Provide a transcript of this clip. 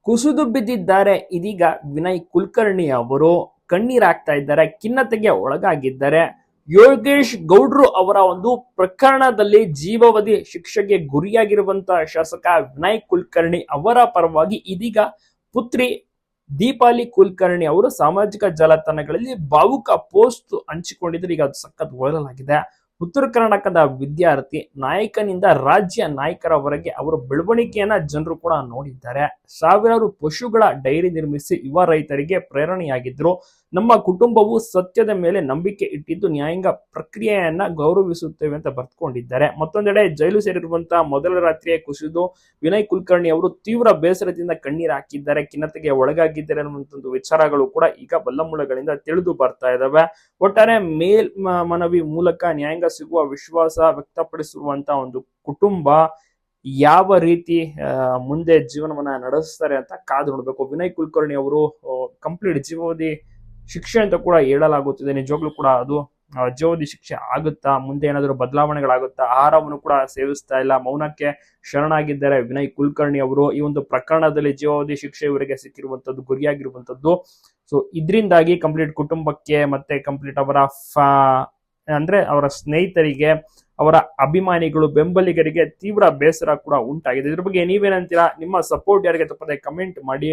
ಕುಸಿದು ಬಿದ್ದಿದ್ದಾರೆ. ಇದೀಗ ವಿನಯ್ ಕುಲಕರ್ಣಿ ಅವರು ಕಣ್ಣೀರಾಗ್ತಾ ಇದ್ದಾರೆ, ಖಿನ್ನತೆಗೆ ಒಳಗಾಗಿದ್ದಾರೆ. ಯೋಗೇಶ್ ಗೌಡ್ರು ಅವರ ಒಂದು ಪ್ರಕರಣದಲ್ಲಿ ಜೀವಾವಧಿ ಶಿಕ್ಷೆಗೆ ಗುರಿಯಾಗಿರುವಂತಹ ಶಾಸಕ ವಿನಯ್ ಕುಲಕರ್ಣಿ ಅವರ ಪರವಾಗಿ ಇದೀಗ ಪುತ್ರಿ ದೀಪಾಲಿ ಕುಲಕರ್ಣಿ ಅವರು ಸಾಮಾಜಿಕ ಜಾಲತಾಣಗಳಲ್ಲಿ ಭಾವುಕ ಪೋಸ್ಟ್ ಹಂಚಿಕೊಂಡಿದ್ರು. ಈಗ ಅದು ಸಖತ್ ವೈರಲ್ ಆಗಿದೆ. ಉತ್ತರ ಕರ್ನಾಟಕದ ವಿದ್ಯಾರ್ಥಿ ನಾಯಕನಿಂದ ರಾಜ್ಯ ನಾಯಕರವರೆಗೆ ಅವರ ಬೆಳವಣಿಗೆಯನ್ನ ಜನರು ಕೂಡ ನೋಡಿದ್ದಾರೆ. ಸಾವಿರಾರು ಪಶುಗಳ ಡೈರಿ ನಿರ್ಮಿಸಿ ಯುವ ರೈತರಿಗೆ ಪ್ರೇರಣೆಯಾಗಿದ್ರು. ನಮ್ಮ ಕುಟುಂಬವು ಸತ್ಯದ ಮೇಲೆ ನಂಬಿಕೆ ಇಟ್ಟಿದ್ದು ನ್ಯಾಯಾಂಗ ಪ್ರಕ್ರಿಯೆಯನ್ನ ಗೌರವಿಸುತ್ತೇವೆ ಅಂತ ಬರ್ತ್ಕೊಂಡಿದ್ದಾರೆ. ಮತ್ತೊಂದೆಡೆ ಜೈಲು ಸೇರಿರುವಂತಹ ಮೊದಲ ರಾತ್ರಿಯೇ ಕುಸಿದು ವಿನಯ್ ಕುಲಕರ್ಣಿ ಅವರು ತೀವ್ರ ಬೇಸರದಿಂದ ಕಣ್ಣೀರು ಹಾಕಿದ್ದಾರೆ, ಖಿನ್ನತೆಗೆ ಒಳಗಾಗಿದ್ದಾರೆ ಅನ್ನುವಂಥ ವಿಚಾರಗಳು ಕೂಡ ಈಗ ಬಲ್ಲಮೂಲಗಳಿಂದ ತಿಳಿದು ಬರ್ತಾ ಇದಾವೆ. ಒಟ್ಟಾರೆ ಮನವಿ ಮೂಲಕ ನ್ಯಾಯಾಂಗ ಸಿಗುವ ವಿಶ್ವಾಸ ವ್ಯಕ್ತಪಡಿಸಿರುವಂತಹ ಒಂದು ಕುಟುಂಬ ಯಾವ ರೀತಿ ಮುಂದೆ ಜೀವನವನ್ನ ನಡೆಸ್ತಾರೆ ಅಂತ ಕಾದು ನೋಡ್ಬೇಕು. ವಿನಯ್ ಕುಲಕರ್ಣಿ ಅವರು ಕಂಪ್ಲೀಟ್ ಜೀವಾವಧಿ ಶಿಕ್ಷೆ ಅಂತ ಕೂಡ ಹೇಳಲಾಗುತ್ತಿದೆ. ನಿಜವಾಗ್ಲೂ ಕೂಡ ಅದು ಜೀವಾವಧಿ ಶಿಕ್ಷೆ ಆಗುತ್ತಾ, ಮುಂದೆ ಏನಾದರೂ ಬದಲಾವಣೆಗಳಾಗುತ್ತಾ? ಆಹಾರವನ್ನು ಕೂಡ ಸೇವಿಸ್ತಾ ಇಲ್ಲ, ಮೌನಕ್ಕೆ ಶರಣಾಗಿದ್ದಾರೆ ವಿನಯ್ ಕುಲಕರ್ಣಿ ಅವರು. ಈ ಒಂದು ಪ್ರಕರಣದಲ್ಲಿ ಜೀವಾವಧಿ ಶಿಕ್ಷೆ ಇವರಿಗೆ ಸಿಕ್ಕಿರುವಂತದ್ದು, ಗುರಿಯಾಗಿರುವಂತದ್ದು. ಸೊ ಇದರಿಂದಾಗಿ ಕಂಪ್ಲೀಟ್ ಕುಟುಂಬಕ್ಕೆ ಮತ್ತೆ ಕಂಪ್ಲೀಟ್ ಅವರ ಅವರ ಸ್ನೇಹಿತರಿಗೆ, ಅವರ ಅಭಿಮಾನಿಗಳು, ಬೆಂಬಲಿಗರಿಗೆ ತೀವ್ರ ಬೇಸರ ಕೂಡ ಉಂಟಾಗಿದೆ. ಇದ್ರ ಬಗ್ಗೆ ನೀವೇನಂತೀರಾ? ನಿಮ್ಮ ಸಪೋರ್ಟ್ ಯಾರಿಗೆ ತಪ್ಪದೆ ಕಮೆಂಟ್ ಮಾಡಿ.